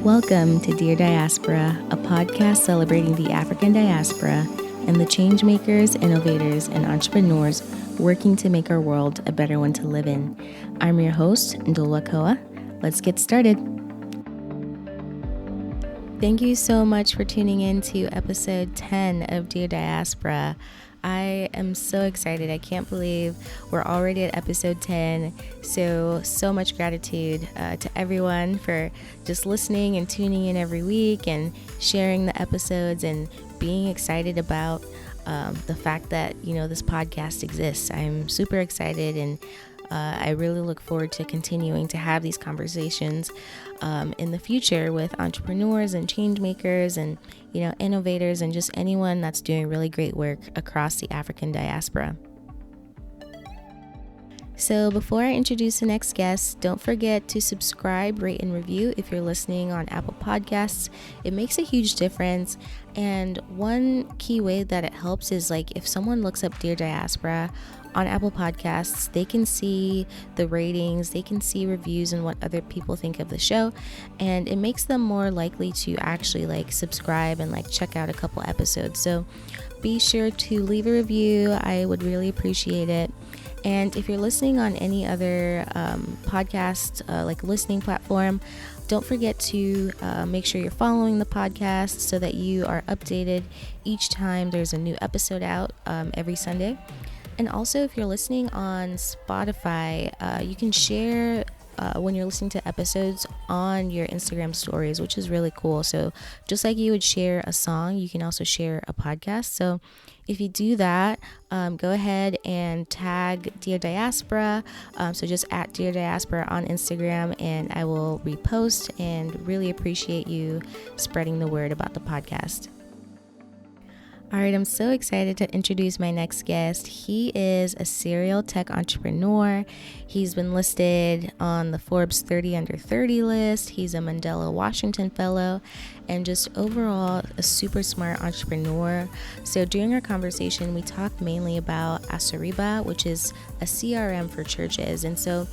Welcome to Dear Diaspora, a podcast celebrating the African diaspora and the change makers, innovators, and entrepreneurs working to make our world a better one to live in. I'm your host, Ndulwa Kowa. Let's get started. Thank you so much for tuning in to episode 10 of Dear Diaspora. I am so excited. I can't believe we're already at episode 10. So much gratitude to everyone for just listening and tuning in every week and sharing the episodes and being excited about the fact that, this podcast exists. I'm super excited and I really look forward to continuing to have these conversations in the future with entrepreneurs and change makers and, innovators and just anyone that's doing really great work across the African diaspora. So before I introduce the next guest, don't forget to subscribe, rate, and review if you're listening on Apple Podcasts. It makes a huge difference. And one key way that it helps is if someone looks up Dear Diaspora on Apple Podcasts, they can see the ratings, they can see reviews and what other people think of the show. And it makes them more likely to actually subscribe and check out a couple episodes. So be sure to leave a review. I would really appreciate it. And if you're listening on any other podcast, listening platform, don't forget to make sure you're following the podcast so that you are updated each time there's a new episode out every Sunday. And also, if you're listening on Spotify, you can share when you're listening to episodes on your Instagram stories, which is really cool. So just like you would share a song, you can also share a podcast. So if you do that, go ahead and tag Dear Diaspora. So just at Dear Diaspora on Instagram, and I will repost and really appreciate you spreading the word about the podcast. All right, I'm so excited to introduce my next guest. He is a serial tech entrepreneur. He's been listed on the Forbes 30 Under 30 list. He's a Mandela Washington Fellow and just overall a super smart entrepreneur. So during our conversation, we talked mainly about Asoriba, which is a CRM for churches. And so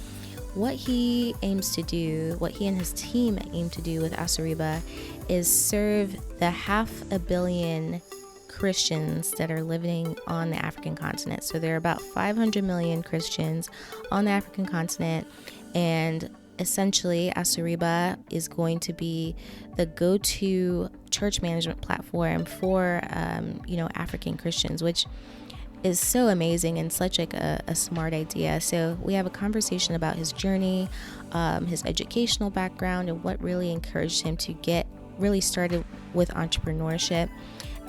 what he aims to do, what he and his team aim to do with Asoriba is serve the 500 million Christians that are living on the African continent. So there are about 500 million Christians on the African continent, and essentially Asoriba is going to be the go-to church management platform for African Christians, which is so amazing and such a smart idea. So we have a conversation about his journey, his educational background, and what really encouraged him to get really started with entrepreneurship.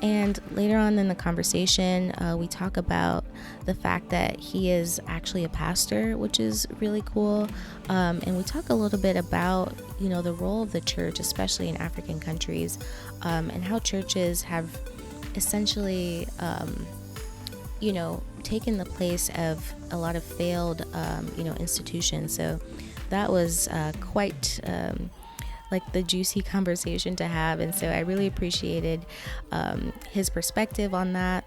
And later on in the conversation, we talk about the fact that he is actually a pastor, which is really cool. And we talk a little bit about, the role of the church, especially in African countries, and how churches have essentially, taken the place of a lot of failed, institutions. So that was quite the juicy conversation to have, and so I really appreciated his perspective on that.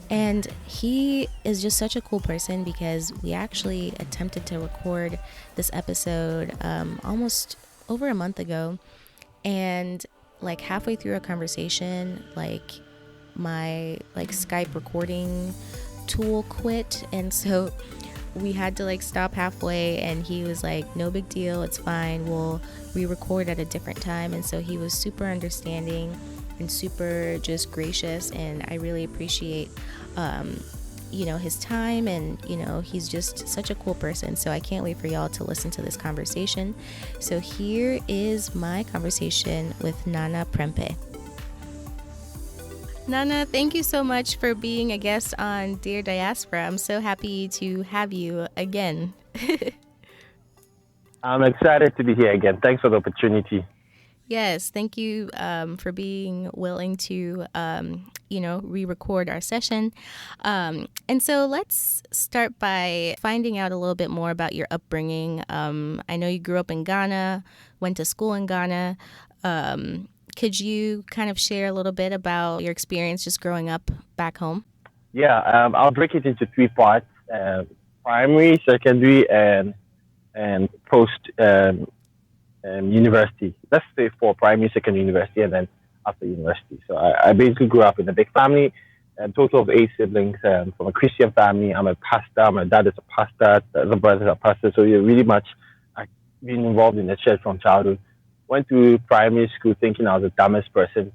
And he is just such a cool person because we actually attempted to record this episode almost over a month ago, and halfway through a conversation, my Skype recording tool quit, and so we had to stop halfway, and he was no big deal, it's fine, we'll re-record at a different time. And so he was super understanding and super just gracious, and I really appreciate his time, and he's just such a cool person. So I can't wait for y'all to listen to this conversation. So here is my conversation with Nana Prempeh. Nana, thank you so much for being a guest on Dear Diaspora. I'm so happy to have you again. I'm excited to be here again. Thanks for the opportunity. Yes, thank you for being willing to, re-record our session. And so let's start by finding out a little bit more about your upbringing. I know you grew up in Ghana, went to school in Ghana. Could you kind of share a little bit about your experience just growing up back home? Yeah, I'll break it into three parts: primary, secondary, and post university. Let's say for primary, secondary, university, and then after university. So I basically grew up in a big family, a total of 8 siblings from a Christian family. I'm a pastor. My dad is a pastor. The other brothers are pastors. So you're really much I've been involved in the church from childhood. Went to primary school thinking I was the dumbest person.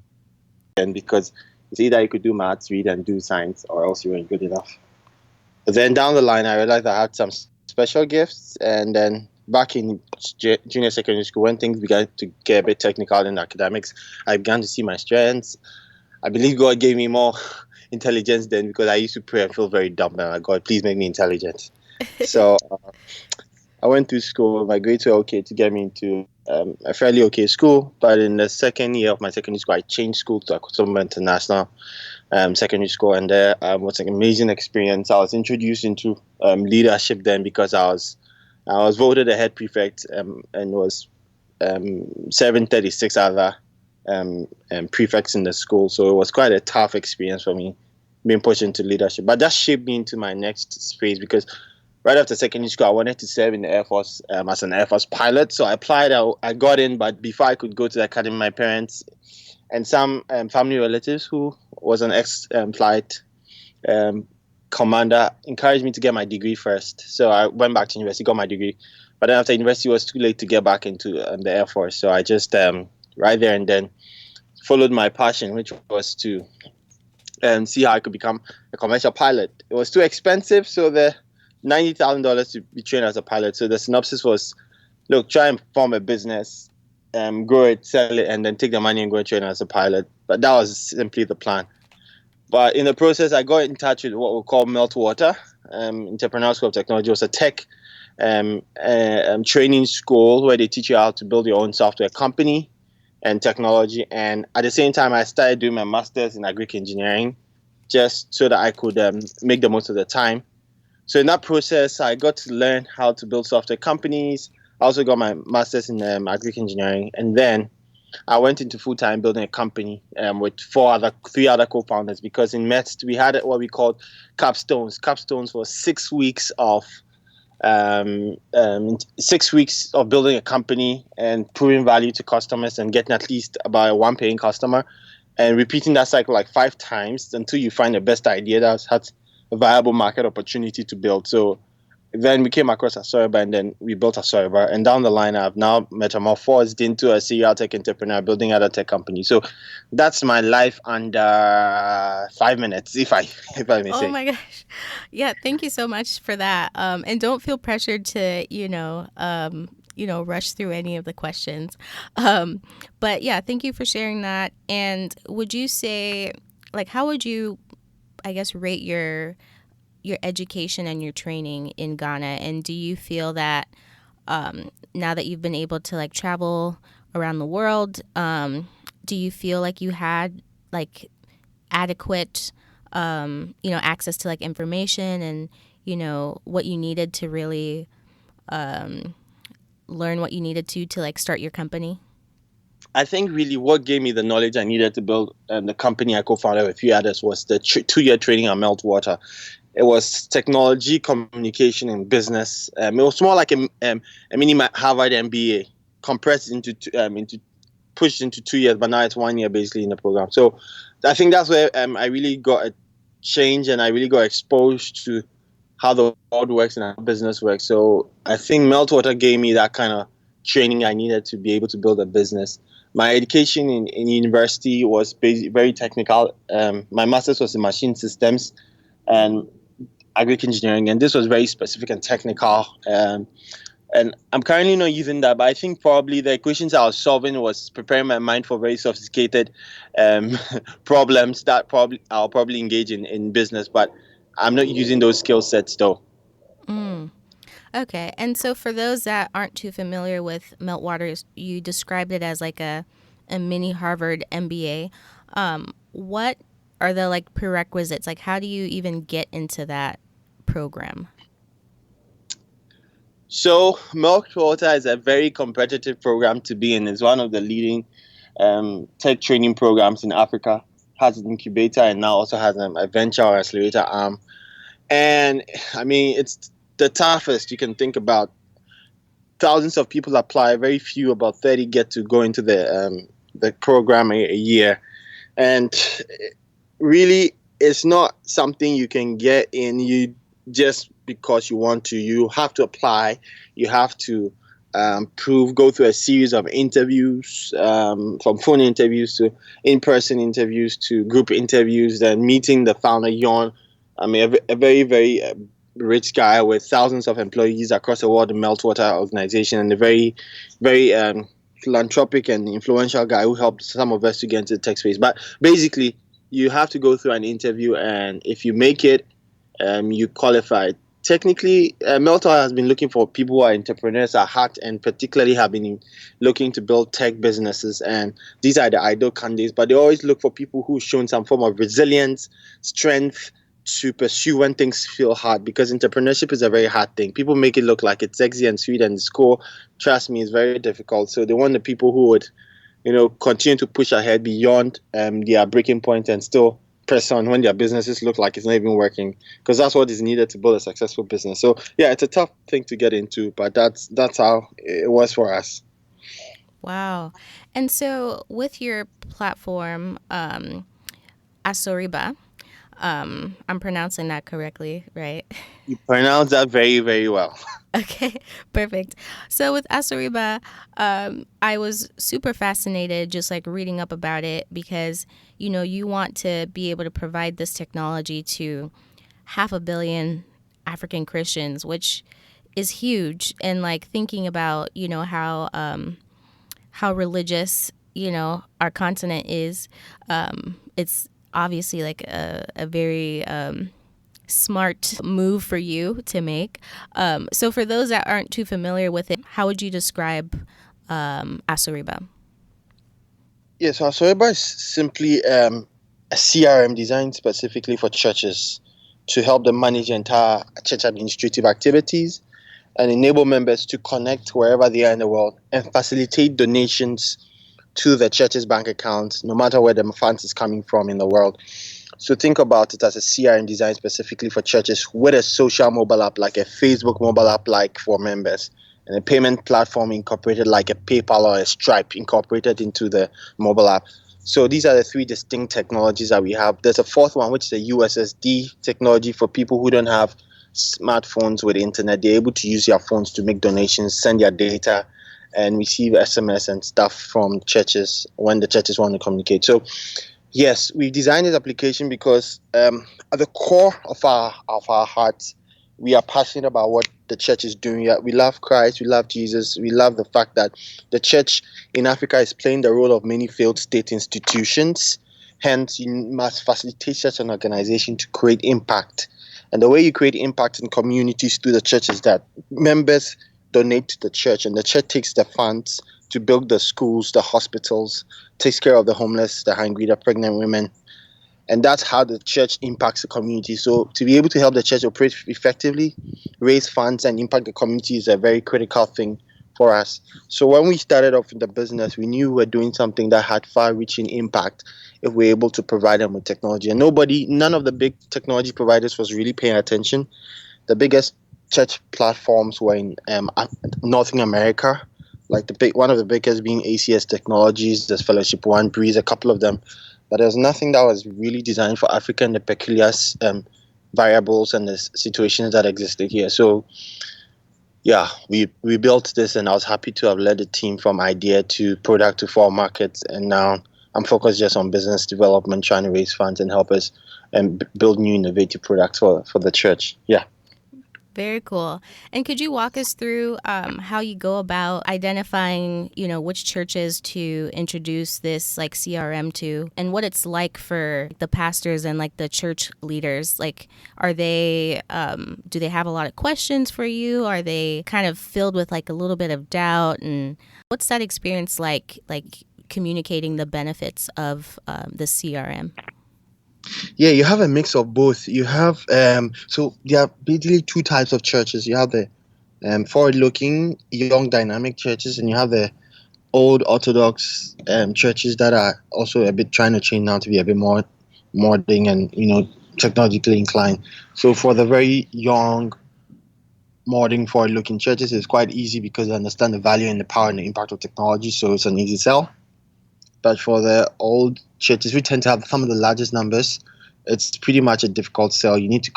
And because it's either you could do maths, read, and do science, or else you weren't good enough. But then down the line, I realized I had some special gifts, and then back in junior secondary school, when things began to get a bit technical in academics, I began to see my strengths. I believe God gave me more intelligence then, because I used to pray and feel very dumb, and like, God, please make me intelligent. So I went to school. My grades were okay to get me into a fairly okay school. But in the second year of my secondary school, I changed school to Kowa-Chongo International Secondary School, and there was an amazing experience. I was introduced into leadership then, because I was voted the head prefect and was 736 other prefects in the school. So it was quite a tough experience for me being pushed into leadership. But that shaped me into my next phase, because right after secondary school, I wanted to serve in the Air Force as an Air Force pilot. So I applied. I got in, but before I could go to the academy, my parents and some family relatives who was an ex-flight commander encouraged me to get my degree first. So I went back to university, got my degree. But then after university, it was too late to get back into the Air Force. So I just right there and then followed my passion, which was to see how I could become a commercial pilot. It was too expensive, so the $90,000 to be trained as a pilot. So the synopsis was, look, try and form a business, grow it, sell it, and then take the money and go and train as a pilot. But that was simply the plan. But in the process, I got in touch with what we call Meltwater, Entrepreneurial School of Technology. It was a tech training school where they teach you how to build your own software company and technology. And at the same time, I started doing my master's in agric engineering, just so that I could make the most of the time. So in that process, I got to learn how to build software companies. I also got my master's in agric engineering, and then I went into full-time building a company with three other co-founders, because in METS we had what we called capstones. Capstones was 6 weeks of 6 weeks of building a company and proving value to customers and getting at least about one paying customer, and repeating that cycle like 5 times until you find the best idea that has a viable market opportunity to build. So then we came across Asoriba, and then we built Asoriba. And down the line, I've now metamorphosed into a serial tech entrepreneur, building other tech companies. So that's my life under 5 minutes, if I may say. Oh my gosh. Yeah, thank you so much for that. And don't feel pressured to, rush through any of the questions. But yeah, thank you for sharing that. And would you say, like, how would you, I guess, rate your education and your training in Ghana? And do you feel that now that you've been able to like travel around the world, do you feel like you had like adequate access to like information and what you needed to really learn what you needed to like start your company? I think really what gave me the knowledge I needed to build the company I co-founded with a few others was the 2-year training at Meltwater. It was technology, communication, and business. It was more like a mini Harvard MBA compressed into pushed into 2 years, but now it's 1 year basically in the program. So I think that's where I really got a change, and I really got exposed to how the world works and how business works. So I think Meltwater gave me that kind of training I needed to be able to build a business. My education in university was very technical. My master's was in machine systems and agric engineering, and this was very specific and technical. And I'm currently not using that, but I think probably the equations I was solving was preparing my mind for very sophisticated problems that I'll probably engage in business, but I'm not using those skill sets though. Okay. And so for those that aren't too familiar with Meltwater, you described it as like a mini Harvard MBA. What are the like prerequisites? Like, how do you even get into that program? So Meltwater is a very competitive program to be in. It's one of the leading tech training programs in Africa. Has an incubator and now also has a venture or accelerator arm. And I mean, it's the toughest you can think about thousands of people apply, very few, about 30, get to go into the program a year. And really, it's not something you can get in you just because you want to. You have to apply. You have to go through a series of interviews, from phone interviews to in-person interviews to group interviews, then meeting the founder, Yon. I mean, a very, very rich guy with thousands of employees across the world, the Meltwater organization, and a very, very philanthropic and influential guy who helped some of us to get into the tech space. But basically, you have to go through an interview, and if you make it, you qualify. Technically, Meltwater has been looking for people who are entrepreneurs at heart, and particularly have been looking to build tech businesses. And these are the ideal candidates, but they always look for people who've shown some form of resilience, strength to pursue when things feel hard, because entrepreneurship is a very hard thing. People make it look like it's sexy and sweet, and it's cool. Trust me, it's very difficult. So they want the people who would, continue to push ahead beyond their breaking point and still press on when their businesses look like it's not even working, because that's what is needed to build a successful business. So yeah, it's a tough thing to get into, but that's how it was for us. Wow. And so with your platform, Asoriba, I'm pronouncing that correctly, right? You pronounce that very, very well. Okay, perfect. So with Asoriba, I was super fascinated just like reading up about it, because, you want to be able to provide this technology to 500 million African Christians, which is huge. And like thinking about, how religious, our continent is, it's obviously like a very smart move for you to make. So for those that aren't too familiar with it, how would you describe Asoriba? Yeah, so Asoriba is simply a CRM designed specifically for churches to help them manage entire church administrative activities and enable members to connect wherever they are in the world and facilitate donations to the church's bank accounts, no matter where the funds is coming from in the world. So think about it as a CRM designed specifically for churches, with a social mobile app like a Facebook mobile app like for members, and a payment platform incorporated like a PayPal or a Stripe incorporated into the mobile app. So these are the three distinct technologies that we have. There's a fourth one, which is a USSD technology for people who don't have smartphones with internet. They're able to use their phones to make donations, send their data, and receive SMS and stuff from churches when the churches want to communicate. So yes, we designed this application because at the core of our hearts, we are passionate about what the church is doing. We love Christ, we love Jesus, we love the fact that the church in Africa is playing the role of many failed state institutions. Hence, you must facilitate such an organization to create impact. And the way you create impact in communities through the church is that members donate to the church, and the church takes the funds to build the schools, the hospitals, takes care of the homeless, the hungry, the pregnant women. And that's how the church impacts the community. So to be able to help the church operate effectively, raise funds, and impact the community is a very critical thing for us. So when we started off in the business, we knew we were doing something that had far-reaching impact if we were able to provide them with technology. And none of the big technology providers was really paying attention. The biggest church platforms were in Northern America, like one of the biggest being ACS Technologies, there's Fellowship One, Breeze, a couple of them. But there's nothing that was really designed for Africa and the peculiar variables and the situations that existed here. So yeah, we built this, and I was happy to have led the team from idea to product to 4 markets. And now I'm focused just on business development, trying to raise funds and help us and build new innovative products for the church. Yeah. Very cool. And could you walk us through how you go about identifying, which churches to introduce this like CRM to, and what it's like for the pastors and like the church leaders? Like, are they, do they have a lot of questions for you? Are they kind of filled with like a little bit of doubt? And what's that experience like communicating the benefits of the CRM? Yeah, you have a mix of both. You have so there are basically 2 types of churches. You have the forward-looking, young, dynamic churches, and you have the old Orthodox churches that are also a bit trying to change now to be a bit more modern and technologically inclined. So for the very young, modern, forward-looking churches, it's quite easy because they understand the value and the power and the impact of technology, so it's an easy sell. But for the old churches, we tend to have some of the largest numbers. It's pretty much a difficult sell. You need to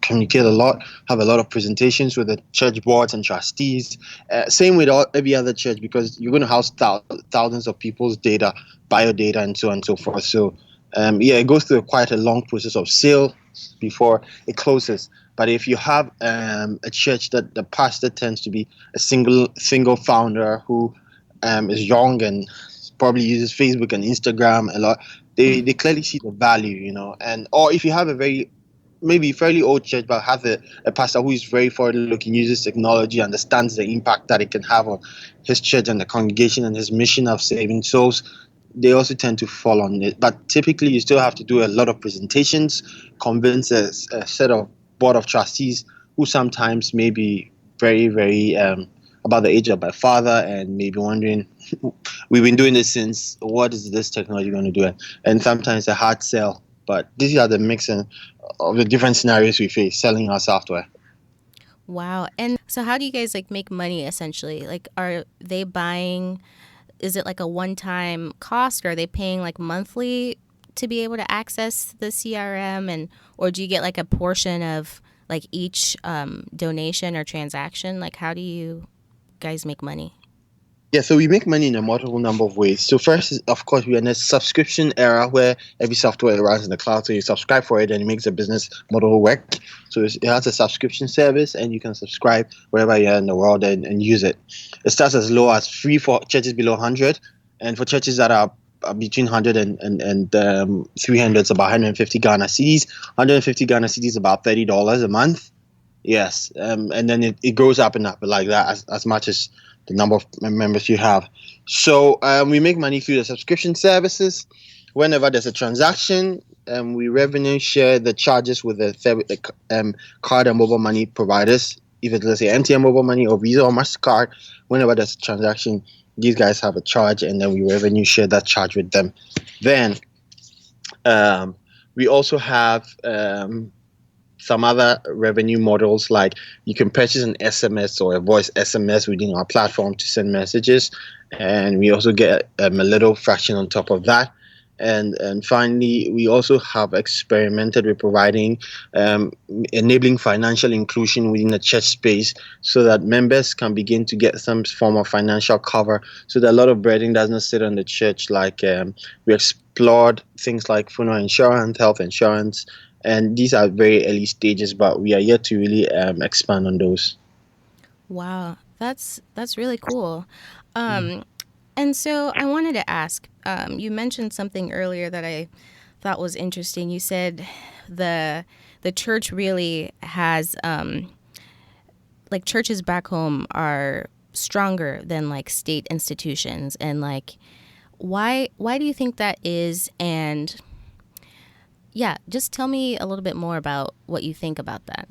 communicate a lot, have a lot of presentations with the church boards and trustees. Same with every other church, because you're going to house thousands of people's data, bio data, and so on and so forth. So, it goes through quite a long process of sale before it closes. But if you have a church that the pastor tends to be a single founder who is young and probably uses Facebook and Instagram a lot, they clearly see the value, and or if you have a maybe fairly old church but have a pastor who is very forward looking, uses technology, understands the impact that it can have on his church and the congregation and his mission of saving souls, they also tend to fall on it. But typically you still have to do a lot of presentations, convince a set of board of trustees who sometimes may be very, very about the age of my father and maybe wondering, we've been doing this since, what is this technology going to do? And sometimes a hard sell. But these are the mix of the different scenarios we face selling our software. Wow. And so how do you guys make money essentially? Are they buying, is it a one-time cost, or are they paying monthly to be able to access the CRM, or do you get a portion of each donation or transaction? How do you guys make money? Yeah, so we make money in a multiple number of ways. So first, of course, we're in a subscription era where every software runs in the cloud. So you subscribe for it and it makes the business model work. So it has a subscription service and you can subscribe wherever you are in the world and use it. It starts as low as free for churches below 100. And for churches that are between 100 and 300, it's about 150 Ghana cedis. 150 Ghana cedis is about $30 a month. Yes. And then it goes up and up like that as much as the number of members you have. So we make money through the subscription services. Whenever there's a transaction, we revenue share the charges with the card and mobile money providers. If it's, let's say, MTN mobile money or Visa or MasterCard, whenever there's a transaction, these guys have a charge, and then we revenue share that charge with them. Then we also have some other revenue models, like you can purchase an SMS or a voice SMS within our platform to send messages, and we also get a little fraction on top of that. And finally, we also have experimented with providing enabling financial inclusion within the church space, so that members can begin to get some form of financial cover, so that a lot of burden does not sit on the church. We explored things like funeral insurance, health insurance, and these are very early stages, but we are yet to really expand on those. Wow, that's really cool. And so I wanted to ask, you mentioned something earlier that I thought was interesting. You said the church really has, churches back home are stronger than state institutions, and why do you think that is? And yeah, just tell me a little bit more about what you think about that.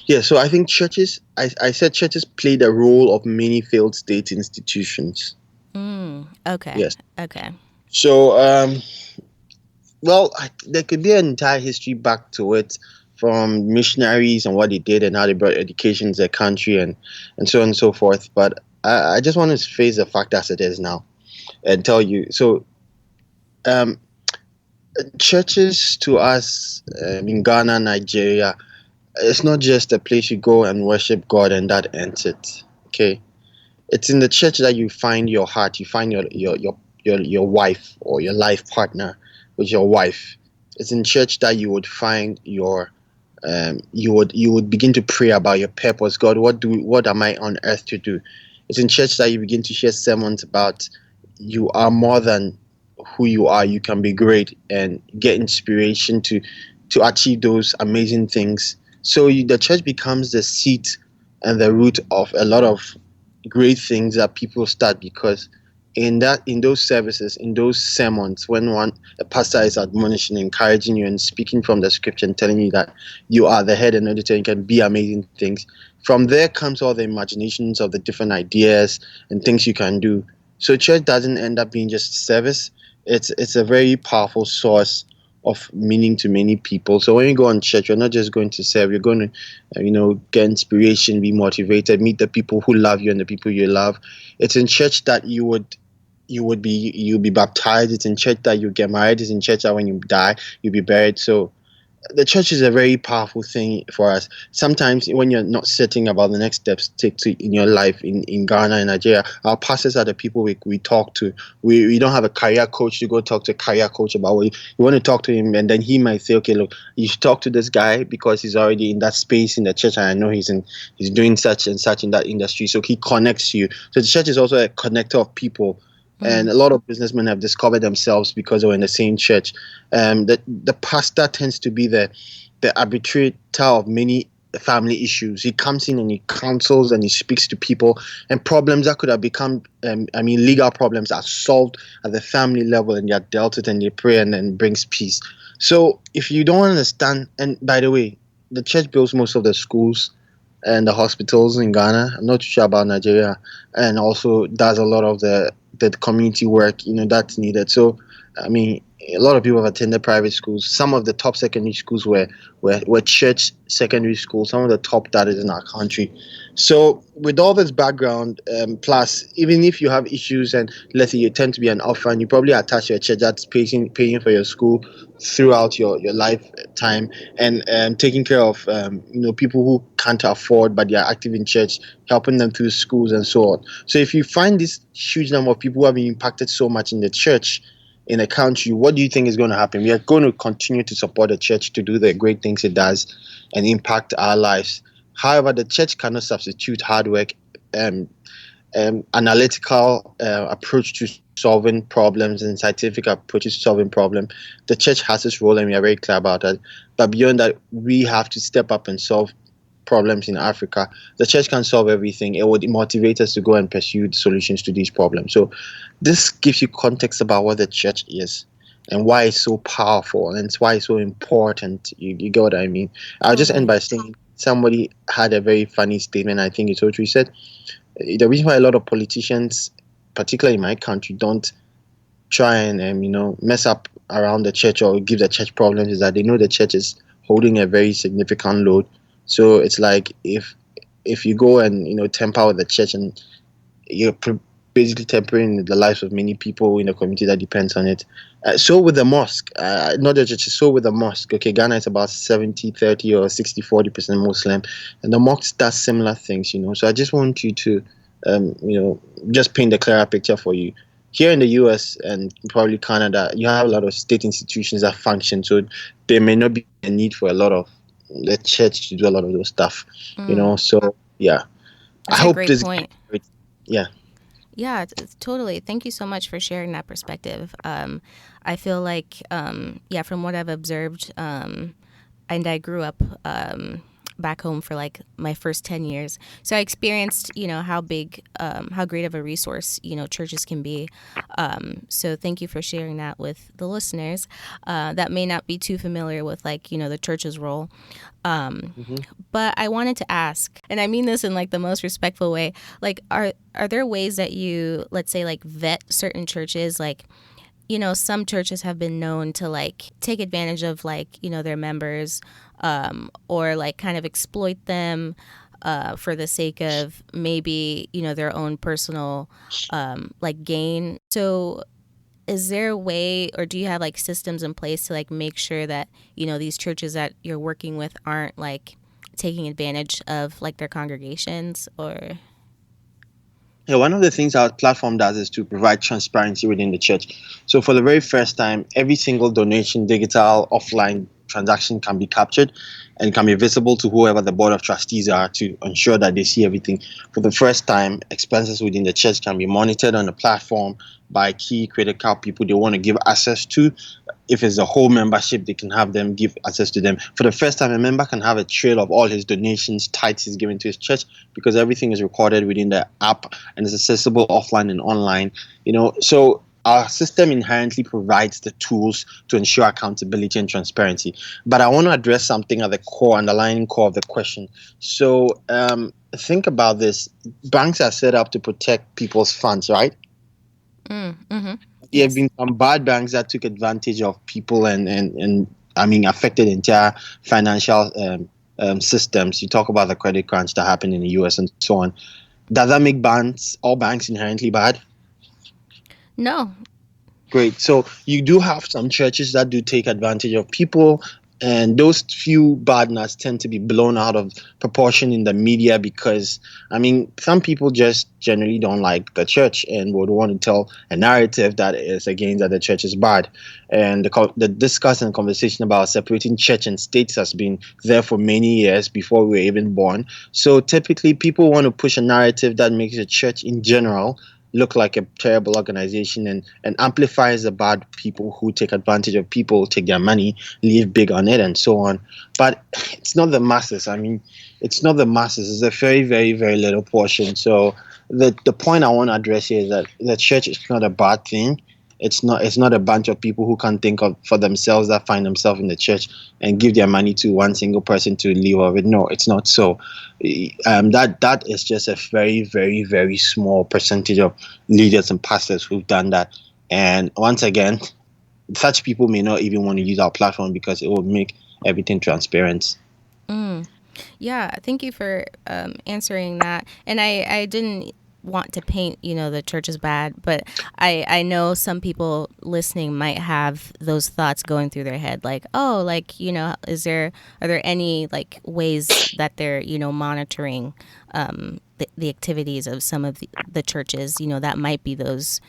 Yeah, so I think churches, I said churches play the role of many failed state institutions. Okay. Yes. Okay. So, there could be an entire history back to it, from missionaries and what they did and how they brought education to their country and so on and so forth. But I just want to face the fact as it is now and tell you. So, churches to us in Ghana, Nigeria, it's not just a place you go and worship God and that ends it. Okay, it's in the church that you find your heart. You find your wife or your life partner with your wife. It's in church that you would find your you would begin to pray about your purpose. God, what am I on earth to do? It's in church that you begin to share sermons about you are more than who you are. You can be great, and get inspiration to achieve those amazing things. So the church becomes the seat and the root of a lot of great things that people start, because in those services, in those sermons, when a pastor is admonishing, encouraging you and speaking from the scripture and telling you that you are the head and not the tail, you can be amazing things. From there comes all the imaginations of the different ideas and things you can do. So church doesn't end up being just service. It's a very powerful source of meaning to many people. So when you go on church, you're not just going to serve, you're going to, get inspiration, be motivated, meet the people who love you and the people you love. It's in church that you'll be baptized. It's in church that you get married. It's in church that when you die, you'll be buried. So the church is a very powerful thing for us. Sometimes when you're not certain about the next steps to take in your life in Ghana and Nigeria, our pastors are the people we talk to. We don't have a career coach to go talk to a career coach about what you want to talk to him, and then he might say, okay, look, you should talk to this guy because he's already in that space in the church, and I know he's doing such and such in that industry. So he connects you. So the church is also a connector of people. And a lot of businessmen have discovered themselves because they were in the same church. The pastor tends to be the arbitrator of many family issues. He comes in and he counsels and he speaks to people, and problems that could have become, legal problems are solved at the family level, and they are dealt with, and they pray and then brings peace. So if you don't understand, and by the way, the church builds most of the schools and the hospitals in Ghana. I'm not too sure about Nigeria, and also does a lot of the community work, that's needed. So, a lot of people have attended private schools. Some of the top secondary schools were church secondary schools, some of the top that is in our country. So with all this background, plus even if you have issues and let's say you tend to be an orphan, you probably attach your church that's paying for your school throughout your lifetime, and taking care of people who can't afford but they are active in church, helping them through schools and so on. So if you find this huge number of people who have been impacted so much in the church in a country, what do you think is going to happen? We are going to continue to support the church to do the great things it does and impact our lives. However, the church cannot substitute hard work, analytical approach to solving problems and scientific approaches to solving problems. The church has its role and we are very clear about that. But beyond that, we have to step up and solve problems in Africa. The church can't solve everything. It would motivate us to go and pursue solutions to these problems. So this gives you context about what the church is and why it's so powerful and it's why it's so important. You get what I mean? I'll just end by saying somebody had a very funny statement. I think it's what we said. The reason why a lot of politicians, particularly in my country, don't try and mess up around the church or give the church problems is that they know the church is holding a very significant load. So it's like if you go and tamper with the church and you're basically tempering the lives of many people in the community that depends on it. So with the mosque, not the church, so with the mosque. Okay, Ghana is about 70-30 or 60-40% Muslim, and the mosque does similar things. So I just want you to, just paint a clearer picture for you. Here in the US and probably Canada, you have a lot of state institutions that function, so there may not be a need for a lot of the church to do a lot of those stuff. So yeah. That's I hope great this point. Yeah. Yeah, it's totally. Thank you so much for sharing that perspective. I feel like, from what I've observed, and I grew up back home for like my first 10 years. So I experienced, how great of a resource, churches can be. So thank you for sharing that with the listeners that may not be too familiar with the church's role. But I wanted to ask, and I mean this in like the most respectful way, like, are there ways that you, let's say, like vet certain churches? Like, some churches have been known to like take advantage of their members, or like kind of exploit them for the sake of maybe, their own personal gain. So is there a way, or do you have like systems in place to like make sure that, these churches that you're working with aren't like taking advantage of like their congregations? Or Yeah, one of the things our platform does is to provide transparency within the church. So for the very first time, every single donation, digital, offline transaction can be captured and can be visible to whoever the board of trustees are to ensure that they see everything. For the first time, expenses within the church can be monitored on the platform by key critical people they want to give access to. If it's a whole membership, they can have them give access to them. For the first time, a member can have a trail of all his donations, tithes he's given to his church, because everything is recorded within the app and is accessible offline and online. So our system inherently provides the tools to ensure accountability and transparency. But I want to address something at the underlying core of the question. So think about this. Banks are set up to protect people's funds, right? Mm-hmm. there have been some bad banks that took advantage of people and I mean affected entire financial systems. You talk about the credit crunch that happened in the US and so on. Does that make all banks inherently bad? No. Great. So you do have some churches that do take advantage of people, and those few badness tend to be blown out of proportion in the media because, I mean, some people just generally don't like the church and would want to tell a narrative that is against that the church is bad. And the discussion and conversation about separating church and states has been there for many years before we were even born. So typically, people want to push a narrative that makes the church in general look like a terrible organization and amplifies the bad people who take advantage of people, take their money, live big on it, and so on. But it's not the masses. I mean, it's not the masses. It's a very, very, very little portion. So the point I want to address here is that the church is not a bad thing. It's not a bunch of people who can't think of for themselves that find themselves in the church and give their money to one single person to live of it. No, it's not so. That is just a very, very, very small percentage of leaders and pastors who've done that. And once again, such people may not even want to use our platform because it will make everything transparent. Yeah, thank you for answering that. And I didn't want to paint, the church is bad, but I know some people listening might have those thoughts going through their head, like, oh, like, are there any like ways that they're, monitoring the activities of some of the churches, that might be those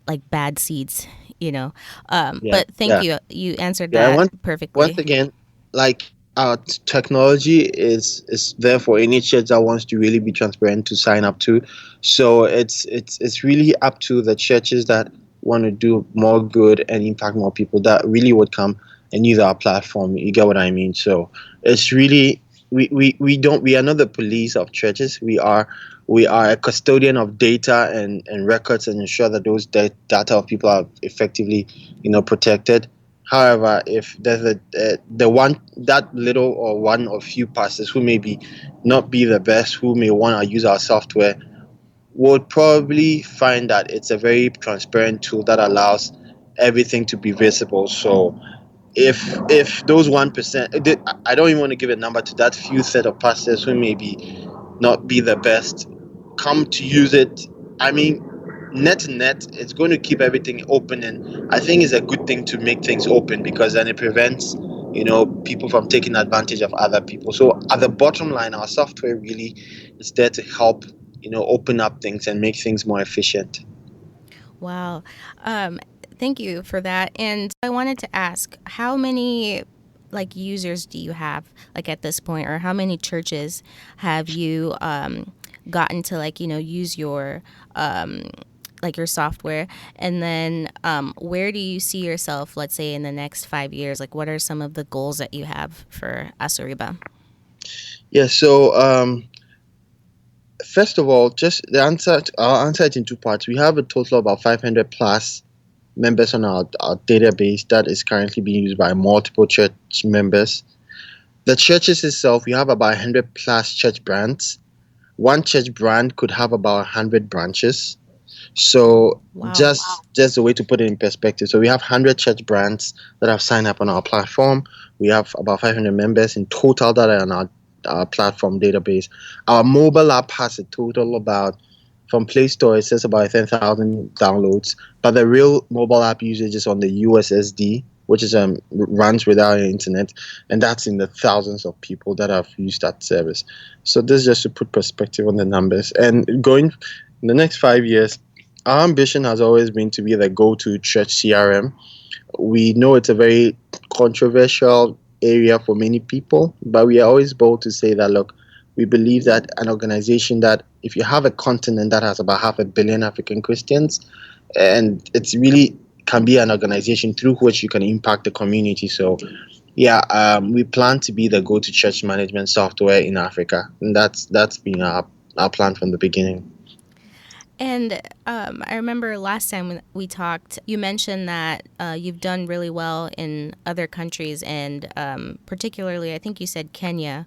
like bad seeds, but thank you. You answered that perfectly. Once again, like our technology is there for any church that wants to really be transparent to sign up to. So it's really up to the churches that want to do more good and impact more people that really would come and use our platform. You get what I mean? So it's really we are not the police of churches. We are a custodian of data and records and ensure that those data of people are effectively protected. However, if there's the one that little or one or few pastors who may be not be the best, who may want to use our software, would probably find that it's a very transparent tool that allows everything to be visible. So if those 1%, I don't even want to give a number to that few set of pastors who maybe not be the best, come to use it. I mean, net to net, it's going to keep everything open, and I think it's a good thing to make things open because then it prevents people from taking advantage of other people. So at the bottom line, our software really is there to help open up things and make things more efficient. Wow. Thank you for that. And I wanted to ask, how many like users do you have like at this point, or how many churches have you gotten to like use your like your software? And then where do you see yourself, let's say, in the next 5 years? Like, what are some of the goals that you have for Asoriba? Yeah, so first of all, just I'll answer it in two parts. We have a total of about 500 plus members on our database that is currently being used by multiple church members. The churches itself, we have about 100 plus church brands. One church brand could have about 100 branches. So Wow. just a way to put it in perspective. So we have 100 church brands that have signed up on our platform. We have about 500 members in total that are on our platform database. Our mobile app has a total about, from Play Store, it says about 10,000 downloads, but the real mobile app usage is on the USSD, which is runs without internet, and that's in the thousands of people that have used that service. So this is just to put perspective on the numbers. And going in the next 5 years, our ambition has always been to be the go-to church CRM. We know it's a very controversial area for many people, but we are always bold to say that, look, we believe that an organization that, if you have a continent that has about 500 million African Christians, and it's really can be an organization through which you can impact the community. So yeah, we plan to be the go-to church management software in Africa, and that's been our plan from the beginning. And I remember last time when we talked, you mentioned that you've done really well in other countries, and particularly, I think you said Kenya.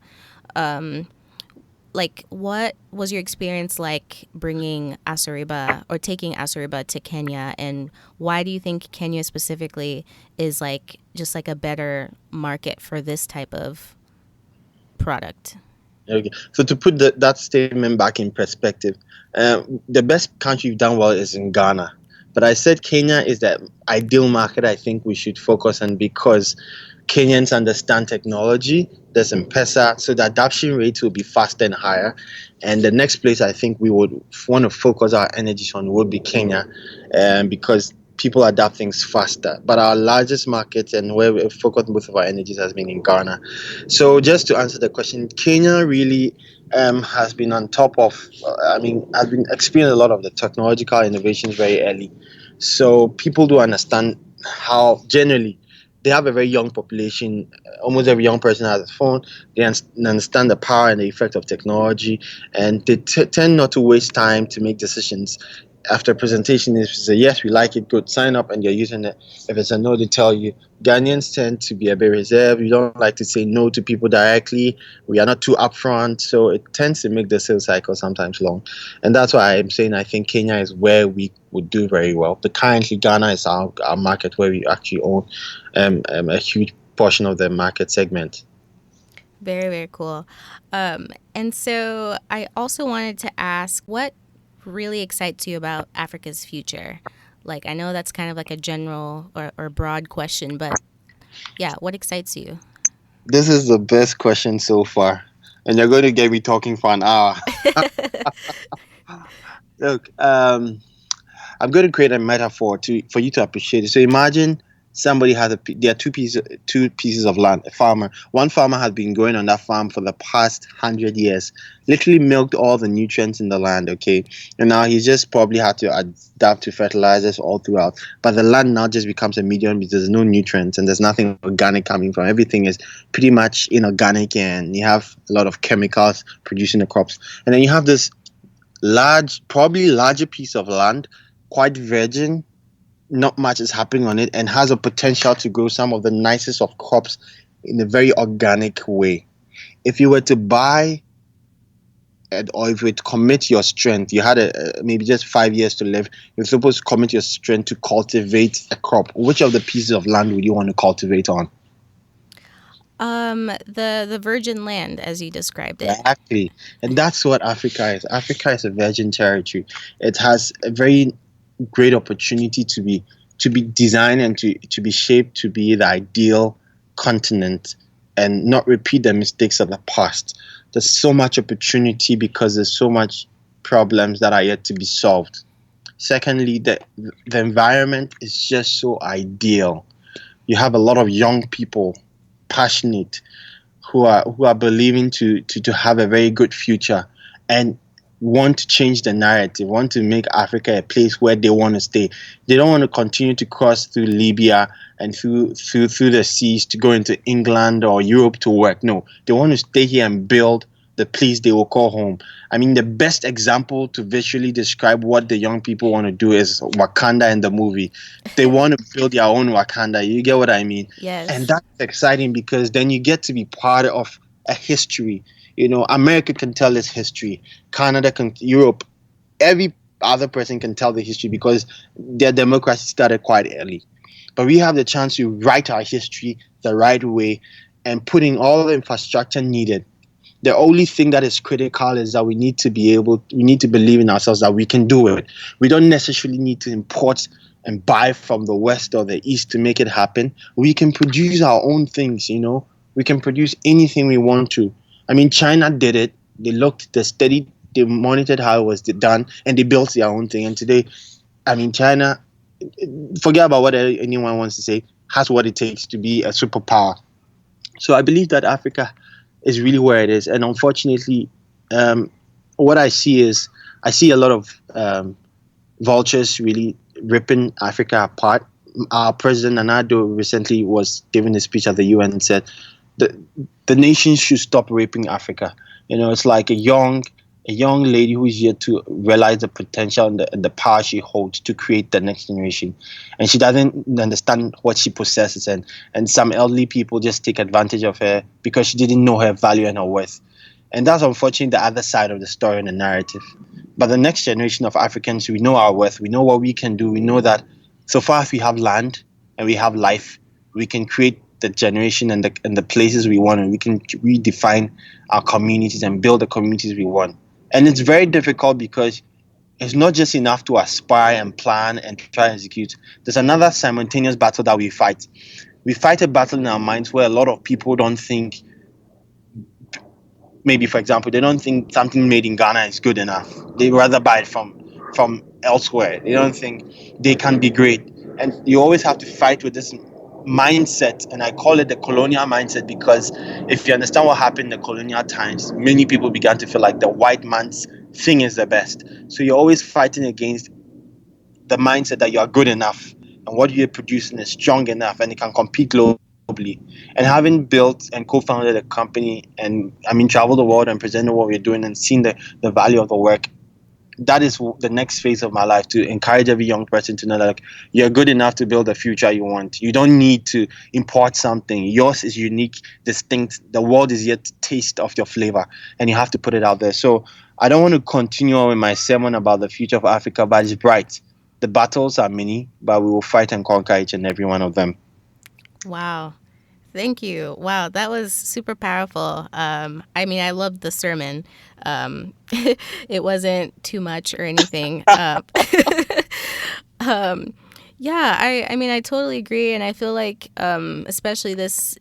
like, what was your experience like bringing Asoriba or taking Asoriba to Kenya, and why do you think Kenya specifically is like just like a better market for this type of product? Okay. So to put that statement back in perspective, the best country we've done well is in Ghana. But I said Kenya is the ideal market I think we should focus on because Kenyans understand technology. There's M-Pesa, so the adoption rate will be faster and higher. And the next place I think we would want to focus our energies on would be Kenya, because people adapt things faster. But our largest market and where we focus most of our energies has been in Ghana. So just to answer the question, Kenya really has been on top of, has been experiencing a lot of the technological innovations very early. So people do understand how generally they have a very young population. Almost every young person has a phone. They understand the power and the effect of technology, and they tend not to waste time to make decisions. After a presentation, if it's a yes, we like it, good, sign up, and you're using it. If it's a no, they tell you. Ghanaians tend to be a bit reserved. We don't like to say no to people directly. We are not too upfront, so it tends to make the sales cycle sometimes long. And that's why I'm saying I think Kenya is where we would do very well. But currently, Ghana is our market where we actually own a huge portion of the market segment. Very, very cool. And so I also wanted to ask, what really excites you about Africa's future? Like, I know that's kind of like a general or broad question, but yeah, what excites you? This is the best question so far, and you're going to get me talking for an hour. Look, I'm going to create a metaphor for you to appreciate it. So imagine somebody has there are two pieces of land. A farmer, one farmer has been growing on that farm for the past 100 years, literally milked all the nutrients in the land. Okay, and now he's just probably had to adapt to fertilizers all throughout. But the land now just becomes a medium because there's no nutrients and there's nothing organic coming from. Everything is pretty much inorganic, and you have a lot of chemicals producing the crops. And then you have this probably larger piece of land, quite virgin, not much is happening on it, and has a potential to grow some of the nicest of crops in a very organic way. If you were to buy it, or if you were to commit your strength, you had maybe just 5 years to live, you're supposed to commit your strength to cultivate a crop. Which of the pieces of land would you want to cultivate on? The virgin land, as you described it. Exactly. And that's what Africa is. Africa is a virgin territory. It has a very great opportunity to be designed and to be shaped to be the ideal continent and not repeat the mistakes of the past. There's so much opportunity because there's so much problems that are yet to be solved. Secondly, the environment is just so ideal. You have a lot of young people, passionate, who are believing to have a very good future and want to change the narrative, want to make Africa a place where they want to stay. They don't want to continue to cross through Libya and through the seas to go into England or Europe to work. No, they want to stay here and build the place they will call home. I mean, the best example to visually describe what the young people want to do is Wakanda in the movie. They want to build their own Wakanda. You get what I mean? Yes. And that's exciting because then you get to be part of a history. America can tell its history. Canada can, Europe, every other person can tell the history because their democracy started quite early. But we have the chance to write our history the right way and put in all the infrastructure needed. The only thing that is critical is that we need to believe in ourselves that we can do it. We don't necessarily need to import and buy from the West or the East to make it happen. We can produce our own things, We can produce anything we want to. I mean, China did it. They looked, they studied, they monitored how it was done, and they built their own thing. And today, I mean, China, forget about what anyone wants to say, has what it takes to be a superpower. So I believe that Africa is really where it is. And unfortunately, what I see is a lot of vultures really ripping Africa apart. Our president, Nana recently was giving a speech at the UN and said, the nations should stop raping Africa. It's like a young lady who is yet to realize the potential and the power she holds to create the next generation. And she doesn't understand what she possesses. And some elderly people just take advantage of her because she didn't know her value and her worth. And that's unfortunately the other side of the story and the narrative. But the next generation of Africans, we know our worth, we know what we can do, we know that so far as we have land and we have life, we can create the generation and the places we want, and we can redefine our communities and build the communities we want. And it's very difficult because it's not just enough to aspire and plan and try and execute. There's another simultaneous battle that we fight. We fight a battle in our minds where a lot of people don't think, maybe for example, they don't think something made in Ghana is good enough. They rather buy it from elsewhere. They don't think they can be great. And you always have to fight with this mindset, and I call it the colonial mindset, because if you understand what happened in the colonial times, many people began to feel like the white man's thing is the best. So you're always fighting against the mindset that you are good enough and what you're producing is strong enough and it can compete globally. And having built and co-founded a company, and I mean traveled the world and presented what we're doing and seen the value of the work, that is the next phase of my life, to encourage every young person to know that, like, you're good enough to build the future you want. You don't need to import something. Yours is unique, distinct. The world is yet to taste of your flavor, and you have to put it out there. So I don't want to continue on with my sermon about the future of Africa, but it's bright. The battles are many, but we will fight and conquer each and every one of them. Wow. Thank you. Wow, that was super powerful. I mean, I loved the sermon. It wasn't too much or anything. Yeah, I mean, I totally agree, and I feel like, especially this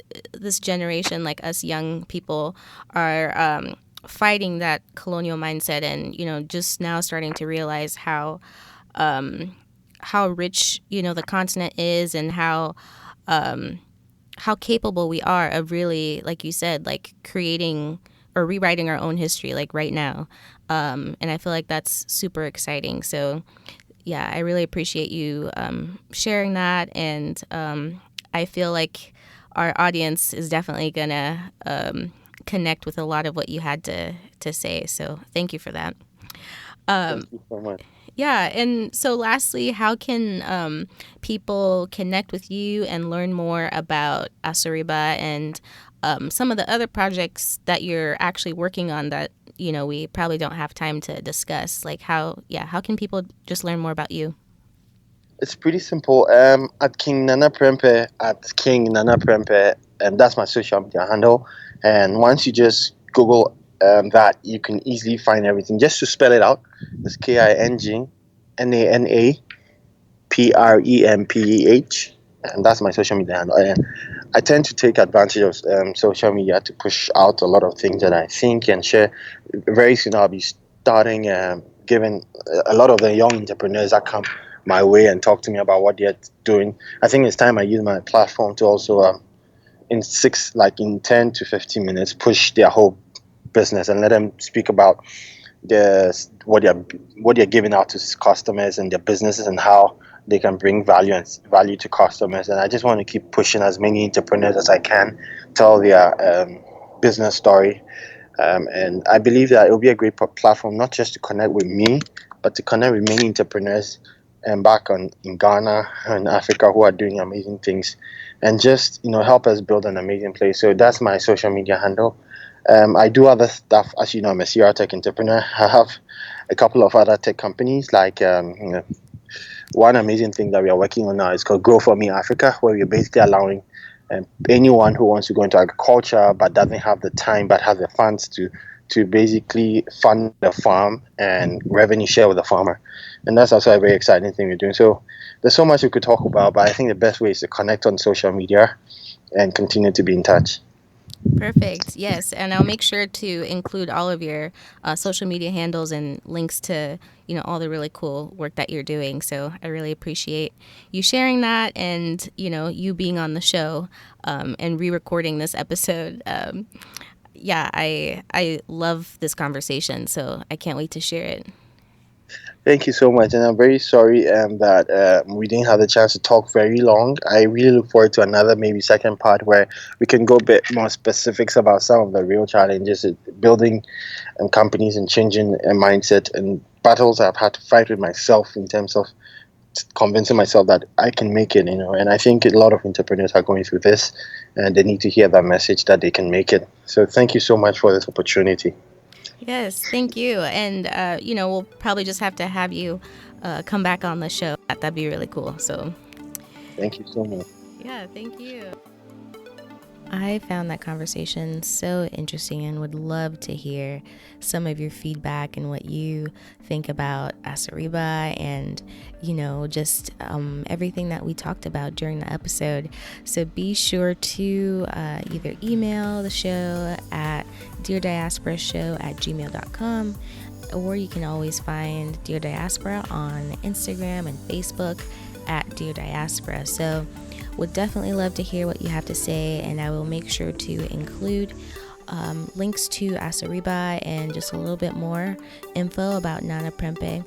generation, like us young people, are fighting that colonial mindset, and just now starting to realize how rich the continent is, and how capable we are of really, like you said, like creating or rewriting our own history, like right now. And I feel like that's super exciting. So yeah, I really appreciate you sharing that. And I feel like our audience is definitely going to connect with a lot of what you had to say. So thank you for that. Thank you so much. Yeah, and so lastly, how can people connect with you and learn more about Asoriba and some of the other projects that you're actually working on that we probably don't have time to discuss? Like how can people just learn more about you? It's pretty simple. At King Nana Prempeh, that's my social media handle. And once you just Google that, you can easily find everything. Just to spell it out, it's KINGNANAPREMPEH, and that's my social media handle. And I tend to take advantage of social media to push out a lot of things that I think and share. Very soon, I'll be starting giving a lot of the young entrepreneurs that come my way and talk to me about what they're doing. I think it's time I use my platform to also in 10 to 15 minutes push their whole business and let them speak about what they're giving out to customers and their businesses and how they can bring value to customers. And I just want to keep pushing as many entrepreneurs as I can, tell their business story. And I believe that it will be a great platform, not just to connect with me, but to connect with many entrepreneurs and in Ghana and Africa who are doing amazing things, and just help us build an amazing place. So that's my social media handle. I do other stuff. As you know, I'm a serial tech entrepreneur. I have a couple of other tech companies. Like one amazing thing that we are working on now is called Grow For Me Africa, where we're basically allowing anyone who wants to go into agriculture but doesn't have the time but has the funds to basically fund the farm and revenue share with the farmer. And that's also a very exciting thing we're doing. So there's so much we could talk about, but I think the best way is to connect on social media and continue to be in touch. Perfect. Yes, and I'll make sure to include all of your social media handles and links to all the really cool work that you're doing. So I really appreciate you sharing that, and you being on the show and re-recording this episode. Yeah, I love this conversation, so I can't wait to share it. Thank you so much, and I'm very sorry that we didn't have the chance to talk very long. I really look forward to another maybe second part where we can go a bit more specifics about some of the real challenges in building companies and changing a mindset and battles I've had to fight with myself in terms of just convincing myself that I can make it, and I think a lot of entrepreneurs are going through this, and they need to hear that message that they can make it. So thank you so much for this opportunity. Yes, thank you. And, we'll probably just have to have you come back on the show. That'd be really cool. So, Thank you so much. yeah, thank you. I found that conversation so interesting and would love to hear some of your feedback and what you think about Asoriba and, just everything that we talked about during the episode. So be sure to either email the show at deardiasporashow@gmail.com, or you can always find Dear Diaspora on Instagram and Facebook at Dear Diaspora. So would definitely love to hear what you have to say, and I will make sure to include links to Asoriba and just a little bit more info about Nana Prempeh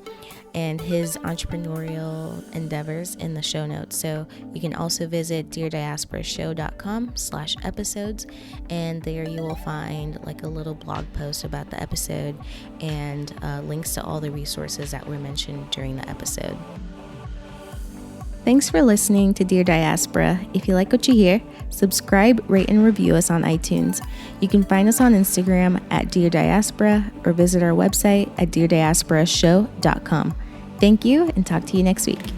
and his entrepreneurial endeavors in the show notes. So you can also visit deardiasporashow.com/episodes, and there you will find like a little blog post about the episode and links to all the resources that were mentioned during the episode. Thanks for listening to Dear Diaspora. If you like what you hear, subscribe, rate, and review us on iTunes. You can find us on Instagram at Dear Diaspora or visit our website at deardiasporashow.com. Thank you, and talk to you next week.